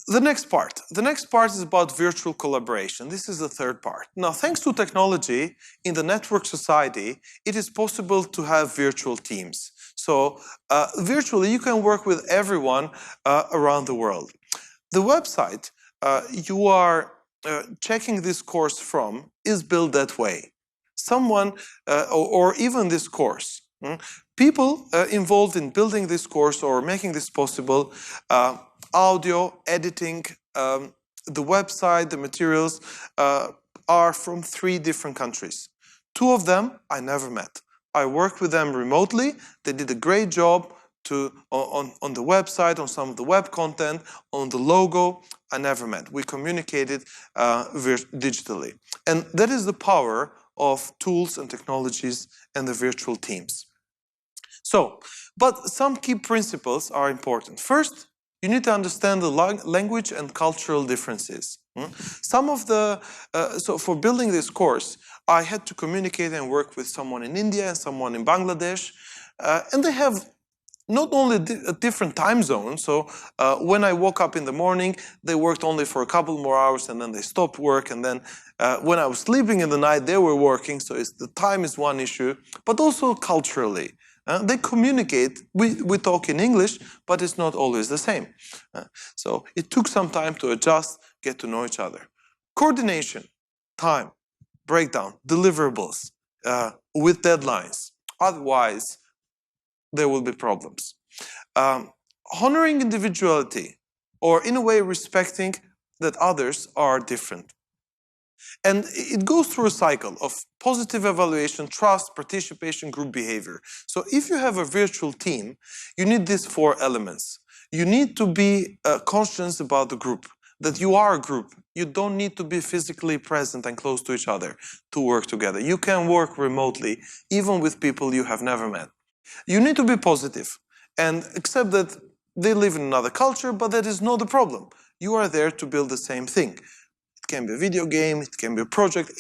The next part is about virtual collaboration. This is the third part. Now, thanks to technology, in the network society, it is possible to have virtual teams. So, virtually, you can work with everyone around the world. The website you are checking this course from is built that way. Someone, or even this course, people involved in building this course or making this possible, audio, editing, the website, the materials, are from 3 different countries. 2 of them I never met. I worked with them remotely. They did a great job on the website, on some of the web content, on the logo. I never met. We communicated digitally. And that is the power of tools and technologies and the virtual teams. So, but some key principles are important. First, you need to understand the language and cultural differences. Some of the, so for building this course, I had to communicate and work with someone in India and someone in Bangladesh, and they have not only a different time zone, so when I woke up in the morning, they worked only for a couple more hours and then they stopped work, and then when I was sleeping in the night, they were working, so the time is one issue, but also culturally. They communicate, we talk in English, but it's not always the same. So it took some time to adjust, get to know each other. Coordination, time, breakdown, deliverables, with deadlines. Otherwise, there will be problems. Honoring individuality, or in a way respecting that others are different. And it goes through a cycle of positive evaluation, trust, participation, group behavior. So if you have a virtual team, you need these 4 elements. You need to be conscious about the group, that you are a group. You don't need to be physically present and close to each other to work together. You can work remotely, even with people you have never met. You need to be positive and accept that they live in another culture, but that is not the problem. You are there to build the same thing. It can be a video game, it can be a project,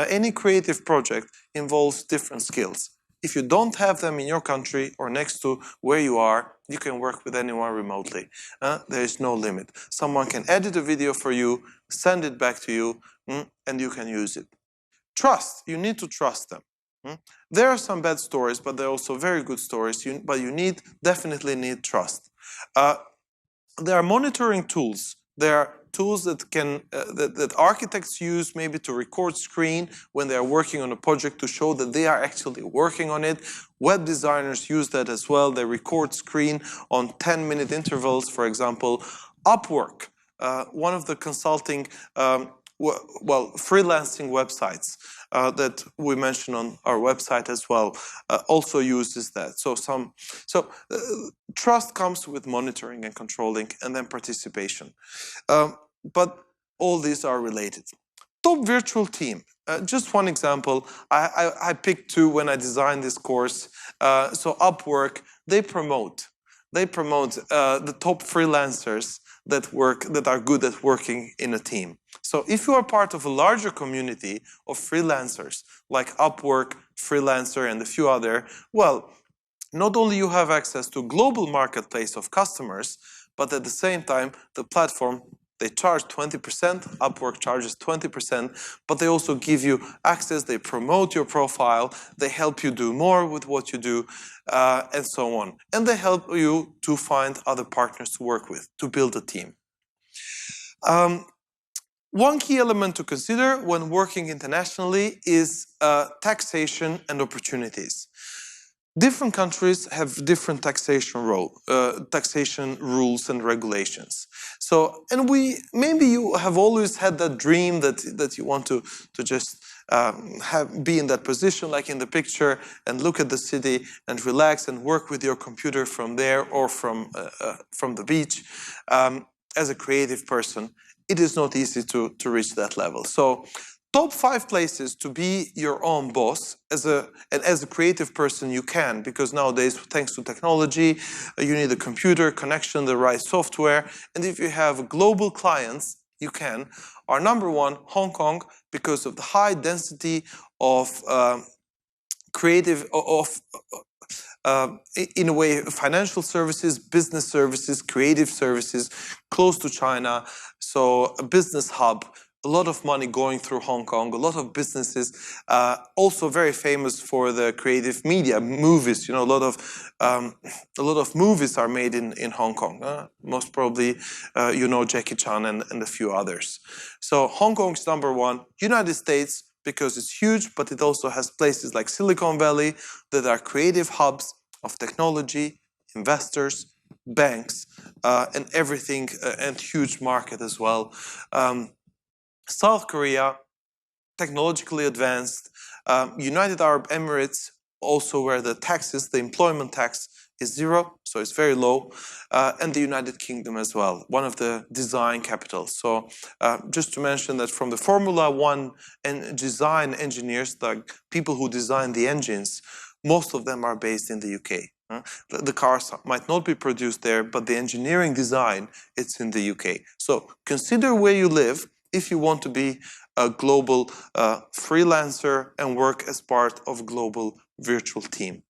any creative project involves different skills. If you don't have them in your country or next to where you are, you can work with anyone remotely. There is no limit. Someone can edit a video for you, send it back to you, and you can use it. Trust, you need to trust them. There are some bad stories, but there are also very good stories, but you definitely need trust. There are monitoring tools. There are tools that architects use maybe to record screen when they are working on a project to show that they are actually working on it. Web designers use that as well. They record screen on 10-minute intervals, for example. Upwork, one of the consulting freelancing websites that we mention on our website as well, also uses that. So trust comes with monitoring and controlling, and then participation. But all these are related. Top virtual team. Just one example. I picked 2 when I designed this course. So Upwork, they promote the top freelancers that are good at working in a team. So if you are part of a larger community of freelancers, like Upwork, Freelancer, and a few other, well, not only you have access to a global marketplace of customers, but at the same time, the platform, they charge 20%, Upwork charges 20%, but they also give you access, they promote your profile, they help you do more with what you do, and so on. And they help you to find other partners to work with, to build a team. One key element to consider when working internationally is taxation and opportunities. Different countries have different taxation rules and regulations. So, and maybe you have always had that dream that you want to just be in that position, like in the picture, and look at the city and relax and work with your computer from there or from the beach. As a creative person, it is not easy to reach that level. So, top 5 places to be your own boss. As a creative person, you can, because nowadays, thanks to technology, you need a computer connection, the right software, and if you have global clients, you can. Our number 1, Hong Kong, because of the high density of in a way, financial services, business services, creative services, close to China. So a business hub, a lot of money going through Hong Kong, a lot of businesses, also very famous for the creative media, movies. You know, a lot of movies are made in Hong Kong. Most probably, you know, Jackie Chan and a few others. So Hong Kong's number one. United States, because it's huge, but it also has places like Silicon Valley that are creative hubs of technology, investors, banks, and everything, and huge market as well. South Korea, technologically advanced. United Arab Emirates, also where the taxes, the employment tax is zero, so it's very low. And the United Kingdom as well, one of the design capitals. So just to mention that from the Formula One and design engineers, the people who design the engines, most of them are based in the UK. The cars might not be produced there, but the engineering design, it's in the UK. So consider where you live if you want to be a global freelancer and work as part of a global virtual team.